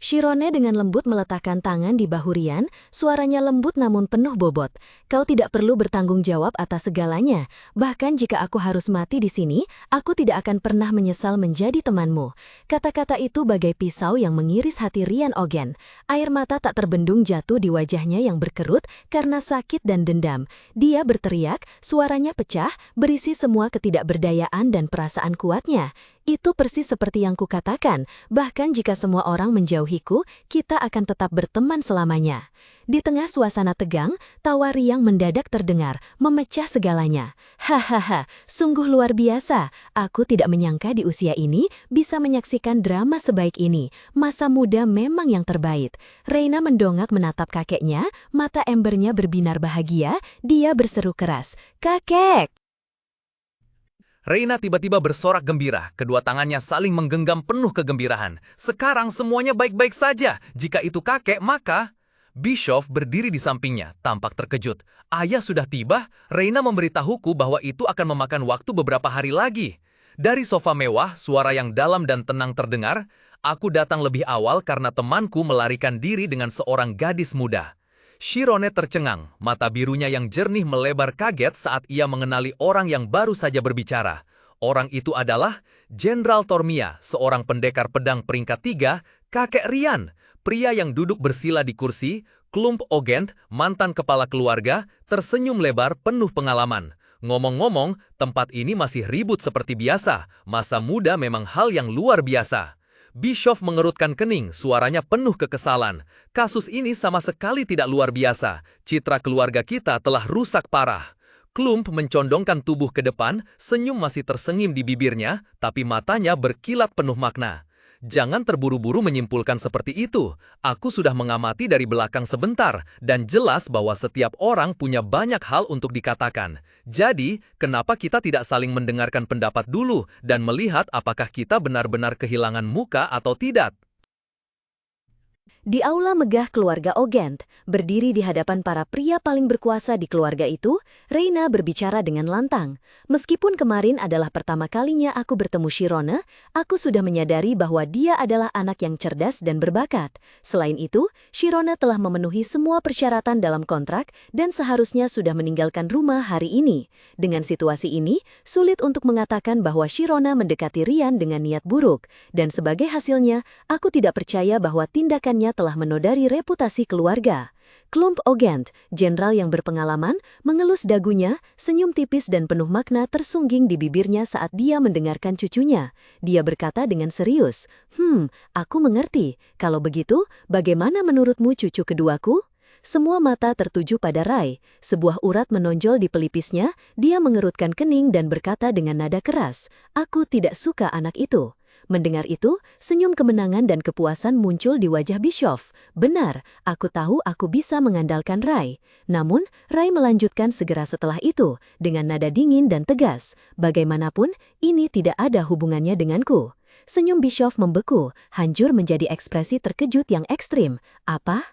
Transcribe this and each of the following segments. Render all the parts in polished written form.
Shirone dengan lembut meletakkan tangan di bahu Rian, suaranya lembut namun penuh bobot. Kau tidak perlu bertanggung jawab atas segalanya. Bahkan jika aku harus mati di sini, aku tidak akan pernah menyesal menjadi temanmu. Kata-kata itu bagai pisau yang mengiris hati Rian Ogen. Air mata tak terbendung jatuh di wajahnya yang berkerut karena sakit dan dendam. Dia berteriak, suaranya pecah, berisi semua ketidakberdayaan dan perasaan kuatnya. Itu persis seperti yang kukatakan, bahkan jika semua orang menjauhiku, kita akan tetap berteman selamanya. Di tengah suasana tegang, tawa Rian mendadak terdengar, memecah segalanya. Hahaha, sungguh luar biasa. Aku tidak menyangka di usia ini bisa menyaksikan drama sebaik ini. Masa muda memang yang terbaik. Reina mendongak menatap kakeknya, mata embernya berbinar bahagia, dia berseru keras, "Kakek!" Reina tiba-tiba bersorak gembira, kedua tangannya saling menggenggam penuh kegembiraan. Sekarang semuanya baik-baik saja. Jika itu kakek, maka... Bischoff berdiri di sampingnya, tampak terkejut. Ayah sudah tiba, Reina memberitahuku bahwa itu akan memakan waktu beberapa hari lagi. Dari sofa mewah, suara yang dalam dan tenang terdengar. Aku datang lebih awal karena temanku melarikan diri dengan seorang gadis muda. Shirone tercengang, mata birunya yang jernih melebar kaget saat ia mengenali orang yang baru saja berbicara. Orang itu adalah Jenderal Tormia, seorang pendekar pedang peringkat 3, kakek Rian. Pria yang duduk bersila di kursi, Klump Ogent, mantan kepala keluarga, tersenyum lebar penuh pengalaman. Ngomong-ngomong, tempat ini masih ribut seperti biasa. Masa muda memang hal yang luar biasa. Bischoff mengerutkan kening, suaranya penuh kekesalan. Kasus ini sama sekali tidak luar biasa. Citra keluarga kita telah rusak parah. Klump mencondongkan tubuh ke depan, senyum masih tersengim di bibirnya, tapi matanya berkilat penuh makna. Jangan terburu-buru menyimpulkan seperti itu. Aku sudah mengamati dari belakang sebentar, dan jelas bahwa setiap orang punya banyak hal untuk dikatakan. Jadi, kenapa kita tidak saling mendengarkan pendapat dulu dan melihat apakah kita benar-benar kehilangan muka atau tidak? Di aula megah keluarga Ogent, berdiri di hadapan para pria paling berkuasa di keluarga itu, Reina berbicara dengan lantang. Meskipun kemarin adalah pertama kalinya aku bertemu Shirone, aku sudah menyadari bahwa dia adalah anak yang cerdas dan berbakat. Selain itu, Shirone telah memenuhi semua persyaratan dalam kontrak dan seharusnya sudah meninggalkan rumah hari ini. Dengan situasi ini, sulit untuk mengatakan bahwa Shirone mendekati Rian dengan niat buruk, dan sebagai hasilnya, aku tidak percaya bahwa tindakannya telah menodai reputasi keluarga. Klump Ogent, jenderal yang berpengalaman, mengelus dagunya, senyum tipis dan penuh makna tersungging di bibirnya saat dia mendengarkan cucunya. Dia berkata dengan serius, aku mengerti. Kalau begitu, bagaimana menurutmu cucu keduaku? Semua mata tertuju pada Rai. Sebuah urat menonjol di pelipisnya, dia mengerutkan kening dan berkata dengan nada keras, "Aku tidak suka anak itu." Mendengar itu, senyum kemenangan dan kepuasan muncul di wajah Bischoff. Benar, aku tahu aku bisa mengandalkan Rai. Namun, Rai melanjutkan segera setelah itu, dengan nada dingin dan tegas. Bagaimanapun, ini tidak ada hubungannya denganku. Senyum Bischoff membeku, hancur menjadi ekspresi terkejut yang ekstrim. Apa?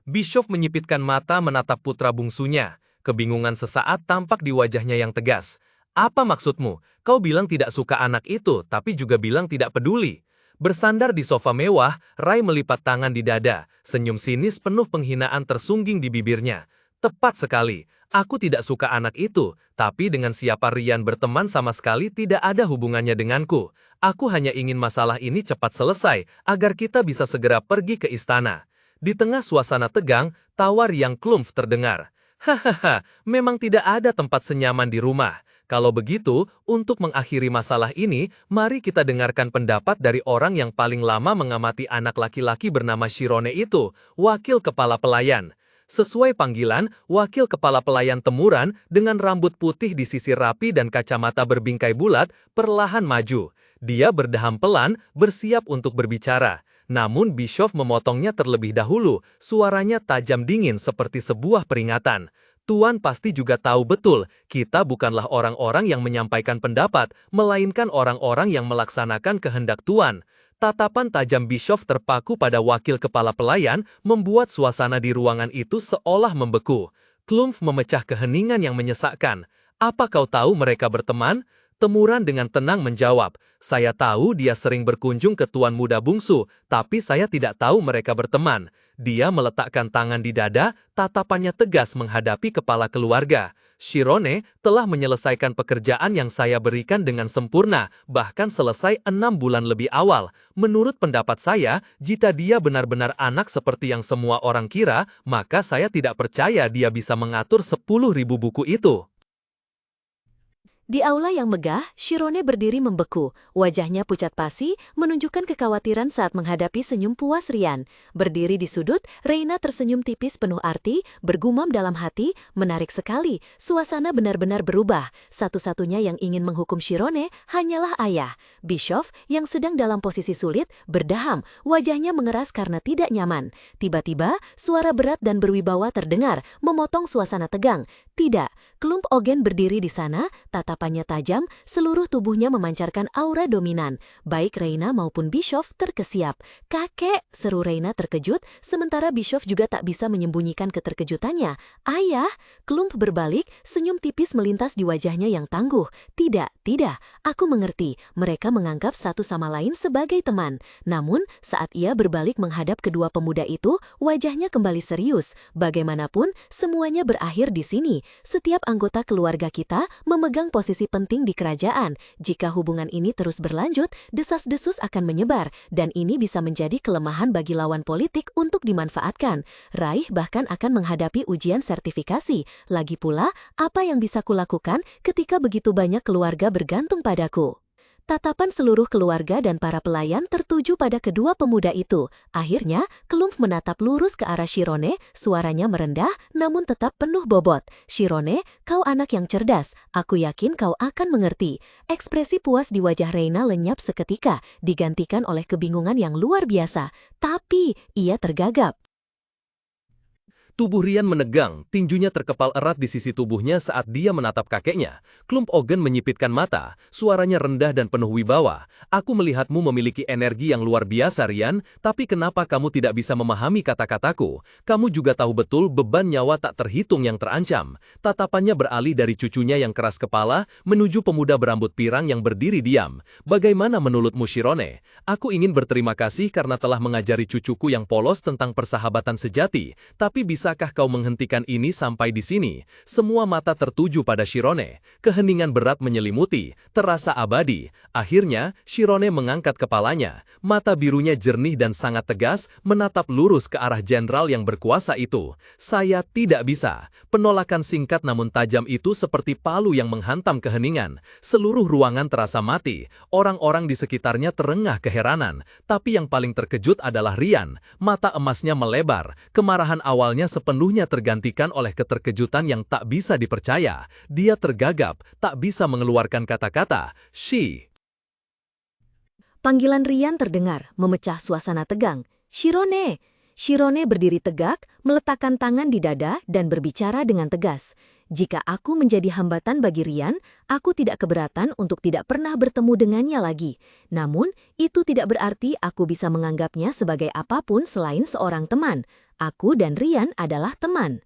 Bischoff menyipitkan mata menatap putra bungsunya. Kebingungan sesaat tampak di wajahnya yang tegas. Apa maksudmu? Kau bilang tidak suka anak itu, tapi juga bilang tidak peduli. Bersandar di sofa mewah, Rai melipat tangan di dada. Senyum sinis penuh penghinaan tersungging di bibirnya. Tepat sekali. Aku tidak suka anak itu, tapi dengan siapa Rian berteman sama sekali tidak ada hubungannya denganku. Aku hanya ingin masalah ini cepat selesai, agar kita bisa segera pergi ke istana. Di tengah suasana tegang, tawa Rian Klump terdengar. Hahaha, memang tidak ada tempat senyaman di rumah. Kalau begitu, untuk mengakhiri masalah ini, mari kita dengarkan pendapat dari orang yang paling lama mengamati anak laki-laki bernama Shirone itu, wakil kepala pelayan. Sesuai panggilan, wakil kepala pelayan Temuran dengan rambut putih disisir rapi dan kacamata berbingkai bulat, perlahan maju. Dia berdeham pelan, bersiap untuk berbicara. Namun Bischoff memotongnya terlebih dahulu, suaranya tajam dingin seperti sebuah peringatan. Tuan pasti juga tahu betul, kita bukanlah orang-orang yang menyampaikan pendapat, melainkan orang-orang yang melaksanakan kehendak Tuan. Tatapan tajam Bischoff terpaku pada wakil kepala pelayan, membuat suasana di ruangan itu seolah membeku. Klump memecah keheningan yang menyesakkan. Apa kau tahu mereka berteman? Temuran dengan tenang menjawab, "Saya tahu dia sering berkunjung ke Tuan Muda Bungsu, tapi saya tidak tahu mereka berteman." Dia meletakkan tangan di dada, tatapannya tegas menghadapi kepala keluarga. Shirone telah menyelesaikan pekerjaan yang saya berikan dengan sempurna, bahkan selesai 6 bulan lebih awal. Menurut pendapat saya, jika dia benar-benar anak seperti yang semua orang kira, maka saya tidak percaya dia bisa mengatur 10.000 buku itu. Di aula yang megah, Shirone berdiri membeku. Wajahnya pucat pasi, menunjukkan kekhawatiran saat menghadapi senyum puas Rian. Berdiri di sudut, Reina tersenyum tipis penuh arti, bergumam dalam hati, menarik sekali. Suasana benar-benar berubah. Satu-satunya yang ingin menghukum Shirone hanyalah ayah. Bischoff, yang sedang dalam posisi sulit, berdaham. Wajahnya mengeras karena tidak nyaman. Tiba-tiba, suara berat dan berwibawa terdengar, memotong suasana tegang. Tidak, Klump Ogen berdiri di sana, tatapannya tajam, seluruh tubuhnya memancarkan aura dominan. Baik Reina maupun Bischoff terkesiap. "Kakek!" seru Reina terkejut, sementara Bischoff juga tak bisa menyembunyikan keterkejutannya. "Ayah!" Klump berbalik, senyum tipis melintas di wajahnya yang tangguh. "Tidak, tidak, aku mengerti. Mereka menganggap satu sama lain sebagai teman." Namun, saat ia berbalik menghadap kedua pemuda itu, wajahnya kembali serius. "Bagaimanapun, semuanya berakhir di sini. Setiap anggota keluarga kita memegang posisi penting di kerajaan. Jika hubungan ini terus berlanjut, desas-desus akan menyebar, dan ini bisa menjadi kelemahan bagi lawan politik untuk dimanfaatkan. Raih bahkan akan menghadapi ujian sertifikasi. Lagi pula, apa yang bisa kulakukan ketika begitu banyak keluarga bergantung padaku?" Tatapan seluruh keluarga dan para pelayan tertuju pada kedua pemuda itu. Akhirnya, Klump menatap lurus ke arah Shirone, suaranya merendah namun tetap penuh bobot. "Shirone, kau anak yang cerdas. Aku yakin kau akan mengerti." Ekspresi puas di wajah Reina lenyap seketika, digantikan oleh kebingungan yang luar biasa. Tapi, ia tergagap. Tubuh Rian menegang, tinjunya terkepal erat di sisi tubuhnya saat dia menatap kakeknya. Klump Ogen menyipitkan mata, suaranya rendah dan penuh wibawa. "Aku melihatmu memiliki energi yang luar biasa, Rian, tapi kenapa kamu tidak bisa memahami kata-kataku? Kamu juga tahu betul beban nyawa tak terhitung yang terancam." Tatapannya beralih dari cucunya yang keras kepala, menuju pemuda berambut pirang yang berdiri diam. "Bagaimana menurutmu, Shirone? Aku ingin berterima kasih karena telah mengajari cucuku yang polos tentang persahabatan sejati, tapi bisakah kau menghentikan ini sampai di sini?" Semua mata tertuju pada Shirone. Keheningan berat menyelimuti, terasa abadi. Akhirnya, Shirone mengangkat kepalanya. Mata birunya jernih dan sangat tegas, menatap lurus ke arah jenderal yang berkuasa itu. "Saya tidak bisa." Penolakan singkat namun tajam itu seperti palu yang menghantam keheningan. Seluruh ruangan terasa mati. Orang-orang di sekitarnya terengah keheranan. Tapi yang paling terkejut adalah Rian. Mata emasnya melebar. Kemarahan awalnya sepenuhnya tergantikan oleh keterkejutan yang tak bisa dipercaya. Dia tergagap, tak bisa mengeluarkan kata-kata. Panggilan Rian terdengar, memecah suasana tegang. "Shirone!" Shirone berdiri tegak, meletakkan tangan di dada dan berbicara dengan tegas. "Jika aku menjadi hambatan bagi Rian, aku tidak keberatan untuk tidak pernah bertemu dengannya lagi. Namun, itu tidak berarti aku bisa menganggapnya sebagai apapun selain seorang teman. Aku dan Rian adalah teman."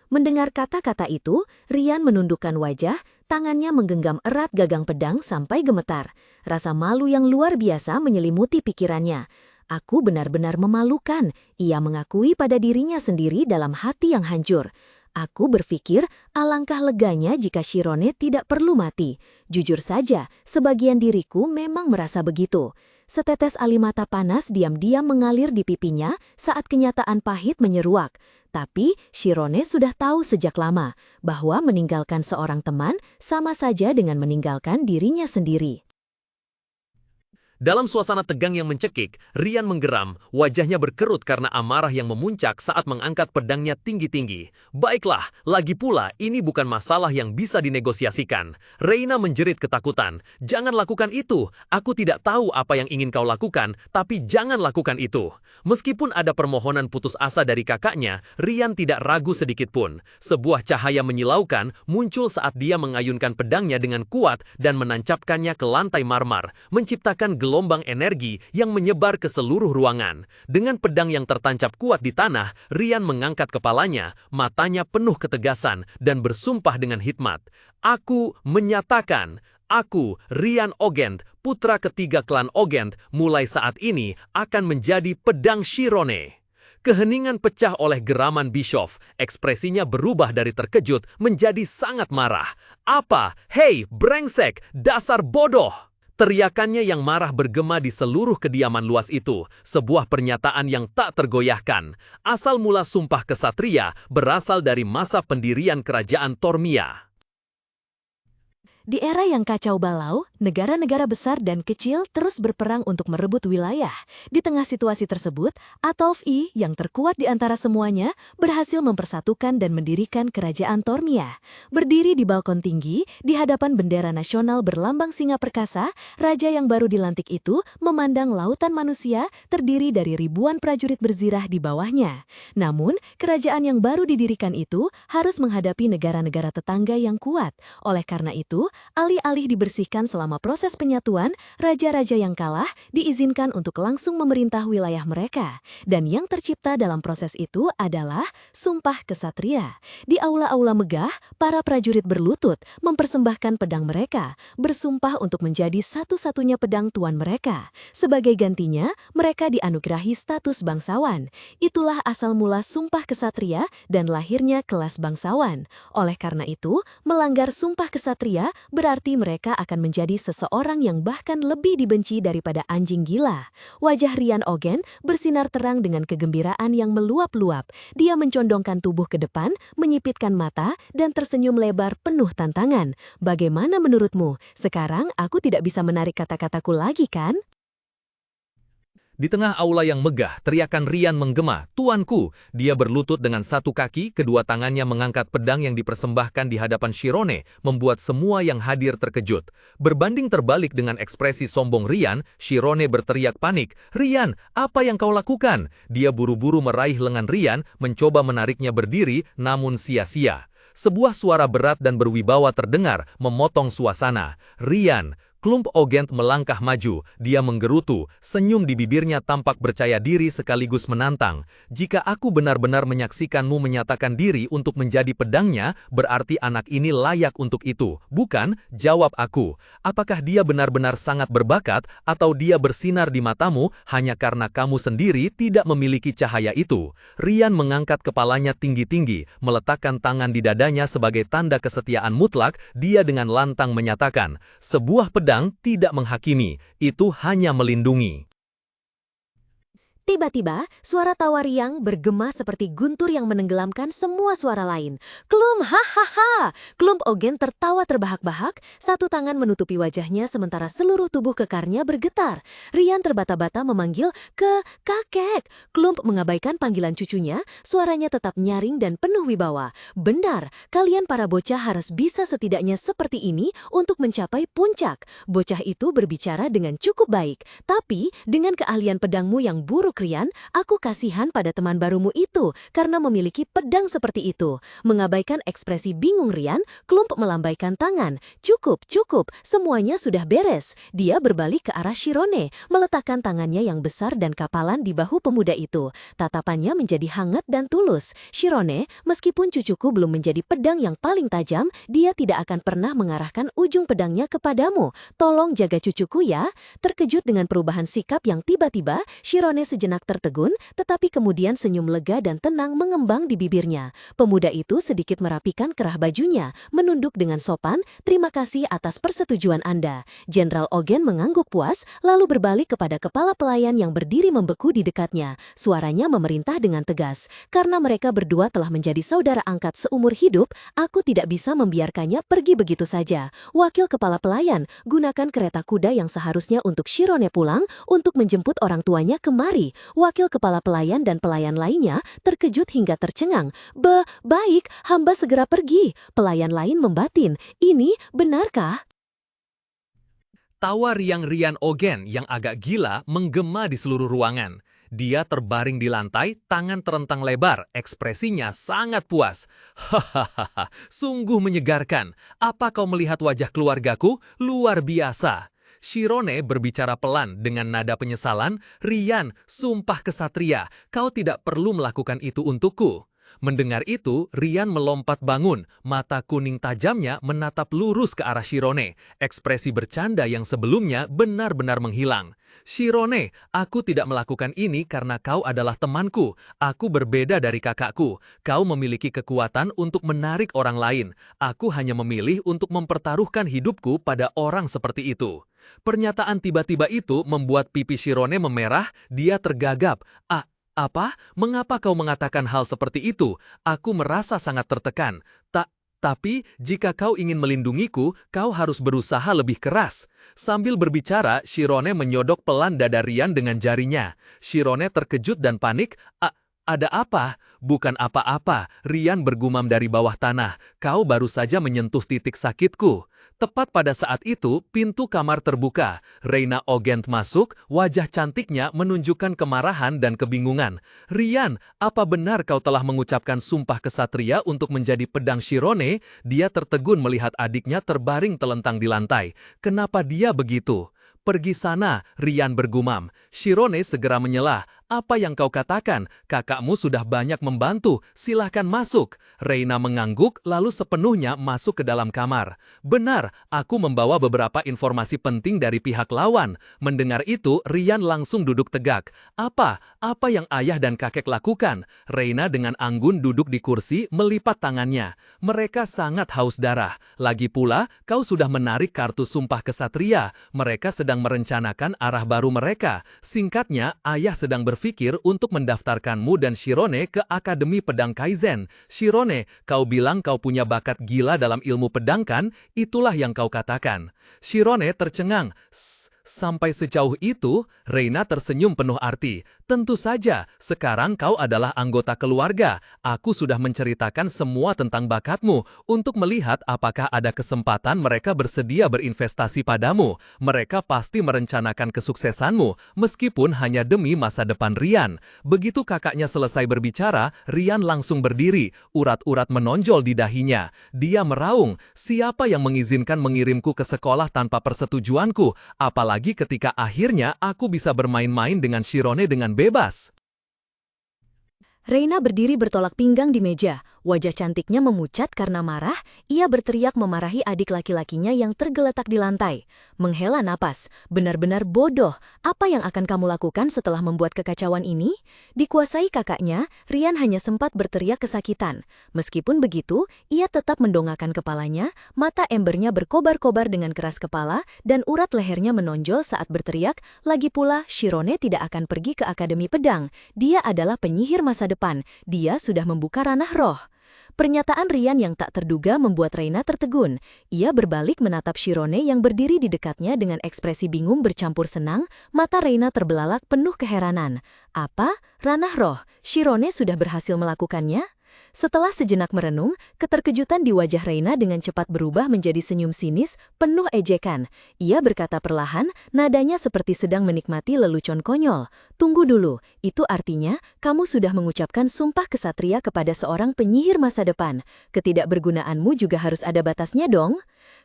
Mendengar kata-kata itu, Rian menundukkan wajah, tangannya menggenggam erat gagang pedang sampai gemetar. Rasa malu yang luar biasa menyelimuti pikirannya. "Aku benar-benar memalukan," ia mengakui pada dirinya sendiri dalam hati yang hancur. "Aku berpikir alangkah leganya jika Shirone tidak perlu mati. Jujur saja, sebagian diriku memang merasa begitu." Setetes air mata panas diam-diam mengalir di pipinya saat kenyataan pahit menyeruak. Tapi Shirone sudah tahu sejak lama bahwa meninggalkan seorang teman sama saja dengan meninggalkan dirinya sendiri. Dalam suasana tegang yang mencekik, Rian menggeram, wajahnya berkerut karena amarah yang memuncak saat mengangkat pedangnya tinggi-tinggi. "Baiklah, lagi pula ini bukan masalah yang bisa dinegosiasikan." Reina menjerit ketakutan. "Jangan lakukan itu. Aku tidak tahu apa yang ingin kau lakukan, tapi jangan lakukan itu." Meskipun ada permohonan putus asa dari kakaknya, Rian tidak ragu sedikit pun. Sebuah cahaya menyilaukan muncul saat dia mengayunkan pedangnya dengan kuat dan menancapkannya ke lantai marmer, menciptakan gelombang energi yang menyebar ke seluruh ruangan. Dengan pedang yang tertancap kuat di tanah, Rian mengangkat kepalanya, matanya penuh ketegasan dan bersumpah dengan hikmat. "Aku menyatakan, Aku, Rian Ogent, putra ketiga klan Ogent, mulai saat ini akan menjadi pedang Shirone. Keheningan pecah oleh geraman Bischoff. Ekspresinya berubah dari terkejut menjadi sangat marah. Apa? Hei, brengsek, dasar bodoh! Teriakannya yang marah bergema di seluruh kediaman luas itu, sebuah pernyataan yang tak tergoyahkan. Asal mula sumpah kesatria berasal dari masa pendirian kerajaan Tormia. Di era yang kacau balau, negara-negara besar dan kecil terus berperang untuk merebut wilayah. Di tengah situasi tersebut, Atolf I yang terkuat di antara semuanya berhasil mempersatukan dan mendirikan kerajaan Tormia. Berdiri di balkon tinggi, di hadapan bendera nasional berlambang singa perkasa, raja yang baru dilantik itu memandang lautan manusia terdiri dari ribuan prajurit berzirah di bawahnya. Namun, kerajaan yang baru didirikan itu harus menghadapi negara-negara tetangga yang kuat. Oleh karena itu, alih-alih dibersihkan selama proses penyatuan, raja-raja yang kalah diizinkan untuk langsung memerintah wilayah mereka. Dan yang tercipta dalam proses itu adalah Sumpah Kesatria. Di aula-aula megah, para prajurit berlutut mempersembahkan pedang mereka, bersumpah untuk menjadi satu-satunya pedang tuan mereka. Sebagai gantinya, mereka dianugerahi status bangsawan. Itulah asal mula Sumpah Kesatria dan lahirnya kelas bangsawan. Oleh karena itu, melanggar Sumpah Kesatria berarti mereka akan menjadi seseorang yang bahkan lebih dibenci daripada anjing gila. Wajah Rian Ogent bersinar terang dengan kegembiraan yang meluap-luap. Dia mencondongkan tubuh ke depan, menyipitkan mata, dan tersenyum lebar penuh tantangan. Bagaimana menurutmu? Sekarang aku tidak bisa menarik kata-kataku lagi, kan? Di tengah aula yang megah, teriakan Rian menggema, "Tuanku!" Dia berlutut dengan satu kaki, kedua tangannya mengangkat pedang yang dipersembahkan di hadapan Shirone, membuat semua yang hadir terkejut. Berbanding terbalik dengan ekspresi sombong Rian, Shirone berteriak panik, "Rian, apa yang kau lakukan?" Dia buru-buru meraih lengan Rian, mencoba menariknya berdiri, namun sia-sia. Sebuah suara berat dan berwibawa terdengar, memotong suasana. "Rian!" Klump Ogent melangkah maju, dia menggerutu, senyum di bibirnya tampak percaya diri sekaligus menantang. "Jika aku benar-benar menyaksikanmu menyatakan diri untuk menjadi pedangnya, berarti anak ini layak untuk itu, bukan?" Jawab aku. "Apakah dia benar-benar sangat berbakat, atau dia bersinar di matamu hanya karena kamu sendiri tidak memiliki cahaya itu?" Rian mengangkat kepalanya tinggi-tinggi, meletakkan tangan di dadanya sebagai tanda kesetiaan mutlak, dia dengan lantang menyatakan, "Sebuah pedang tidak menghakimi, itu hanya melindungi." Tiba-tiba, suara tawa Riang bergema seperti guntur yang menenggelamkan semua suara lain. "Klump, hahaha!" Klump Ogent tertawa terbahak-bahak, satu tangan menutupi wajahnya sementara seluruh tubuh kekarnya bergetar. Rian terbata-bata memanggil kakek. Klump mengabaikan panggilan cucunya, suaranya tetap nyaring dan penuh wibawa. "Benar, kalian para bocah harus bisa setidaknya seperti ini untuk mencapai puncak." Bocah itu berbicara dengan cukup baik, tapi dengan keahlian pedangmu yang buruk, Rian, aku kasihan pada teman barumu itu karena memiliki pedang seperti itu. Mengabaikan ekspresi bingung Rian, Klump melambaikan tangan. Cukup, semuanya sudah beres." Dia berbalik ke arah Shirone, meletakkan tangannya yang besar dan kapalan di bahu pemuda itu. Tatapannya menjadi hangat dan tulus. "Shirone, meskipun cucuku belum menjadi pedang yang paling tajam, dia tidak akan pernah mengarahkan ujung pedangnya kepadamu. Tolong jaga cucuku ya." Terkejut dengan perubahan sikap yang tiba-tiba, Shirone sejenak tertegun, tetapi kemudian senyum lega dan tenang mengembang di bibirnya. Pemuda itu sedikit merapikan kerah bajunya, menunduk dengan sopan, "Terima kasih atas persetujuan Anda." Jenderal Ogent mengangguk puas, lalu berbalik kepada kepala pelayan yang berdiri membeku di dekatnya. Suaranya memerintah dengan tegas, "Karena mereka berdua telah menjadi saudara angkat seumur hidup, aku tidak bisa membiarkannya pergi begitu saja. Wakil kepala pelayan, gunakan kereta kuda yang seharusnya untuk Shirone pulang untuk menjemput orang tuanya kemari." Wakil kepala pelayan dan pelayan lainnya terkejut hingga tercengang. Baik, hamba segera pergi." Pelayan lain membatin, "Ini benarkah?" Tawa Rian Ogent yang agak gila menggema di seluruh ruangan. Dia terbaring di lantai, tangan terentang lebar, ekspresinya sangat puas. "Hahaha, sungguh menyegarkan. Apa kau melihat wajah keluargaku? Luar biasa." Shirone berbicara pelan dengan nada penyesalan, "Rian, sumpah kesatria, kau tidak perlu melakukan itu untukku." Mendengar itu, Rian melompat bangun, mata kuning tajamnya menatap lurus ke arah Shirone. Ekspresi bercanda yang sebelumnya benar-benar menghilang. Shirone, aku tidak melakukan ini karena kau adalah temanku. Aku berbeda dari kakakku. Kau memiliki kekuatan untuk menarik orang lain. Aku hanya memilih untuk mempertaruhkan hidupku pada orang seperti itu. Pernyataan tiba-tiba itu membuat pipi Shirone memerah, dia tergagap. Apa? Mengapa kau mengatakan hal seperti itu? Aku merasa sangat tertekan. Tapi, jika kau ingin melindungiku, kau harus berusaha lebih keras. Sambil berbicara, Shirone menyodok pelan dada Rian dengan jarinya. Shirone terkejut dan panik. Ada apa? Bukan apa-apa, Rian bergumam dari bawah tanah. Kau baru saja menyentuh titik sakitku. Tepat pada saat itu, pintu kamar terbuka. Reina Ogent masuk, wajah cantiknya menunjukkan kemarahan dan kebingungan. Rian, apa benar kau telah mengucapkan sumpah kesatria untuk menjadi pedang Shirone? Dia tertegun melihat adiknya terbaring telentang di lantai. Kenapa dia begitu? Pergi sana, Rian bergumam. Shirone segera menyelah. Apa yang kau katakan? Kakakmu sudah banyak membantu, silahkan masuk. Reina mengangguk lalu sepenuhnya masuk ke dalam kamar. Benar, aku membawa beberapa informasi penting dari pihak lawan. Mendengar itu, Rian langsung duduk tegak. Apa yang ayah dan kakek lakukan? Reina dengan anggun duduk di kursi, melipat tangannya. Mereka sangat haus darah. Lagi pula, kau sudah menarik kartu sumpah kesatria. Mereka sedang merencanakan arah baru mereka. Singkatnya, ayah sedang berpikir untuk mendaftarkanmu dan Shirone ke Akademi Pedang Kaizen. Shirone, kau bilang kau punya bakat gila dalam ilmu pedang kan? Itulah yang kau katakan. Shirone tercengang. Sampai sejauh itu, Reina tersenyum penuh arti. Tentu saja, sekarang kau adalah anggota keluarga. Aku sudah menceritakan semua tentang bakatmu untuk melihat apakah ada kesempatan mereka bersedia berinvestasi padamu. Mereka pasti merencanakan kesuksesanmu, meskipun hanya demi masa depan Rian. Begitu kakaknya selesai berbicara, Rian langsung berdiri, urat-urat menonjol di dahinya. Dia meraung, siapa yang mengizinkan mengirimku ke sekolah tanpa persetujuanku? Apalagi ketika akhirnya aku bisa bermain-main dengan Shirone dengan bebas. Reina berdiri bertolak pinggang di meja. Wajah cantiknya memucat karena marah. Ia berteriak memarahi adik laki-lakinya yang tergeletak di lantai. Menghela napas. Benar-benar bodoh. Apa yang akan kamu lakukan setelah membuat kekacauan ini? Dikuasai kakaknya, Rian hanya sempat berteriak kesakitan. Meskipun begitu, ia tetap mendongakkan kepalanya, mata embernya berkobar-kobar dengan keras kepala, dan urat lehernya menonjol saat berteriak. Lagi pula, Shirone tidak akan pergi ke Akademi Pedang. Dia adalah penyihir masa depan. Dia sudah membuka ranah roh. Pernyataan Rian yang tak terduga membuat Reina tertegun. Ia berbalik menatap Shirone yang berdiri di dekatnya dengan ekspresi bingung bercampur senang. Mata Reina terbelalak penuh keheranan. Apa? Ranah roh? Shirone sudah berhasil melakukannya? Setelah sejenak merenung, keterkejutan di wajah Reina dengan cepat berubah menjadi senyum sinis, penuh ejekan. Ia berkata perlahan, nadanya seperti sedang menikmati lelucon konyol. Tunggu dulu, itu artinya kamu sudah mengucapkan sumpah kesatria kepada seorang penyihir masa depan. Ketidakbergunaanmu juga harus ada batasnya dong.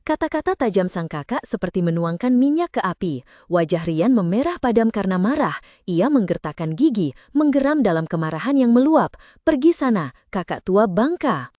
Kata-kata tajam sang kakak seperti menuangkan minyak ke api. Wajah Rian memerah padam karena marah. Ia menggertakkan gigi, menggeram dalam kemarahan yang meluap. Pergi sana, kakak tua bangka.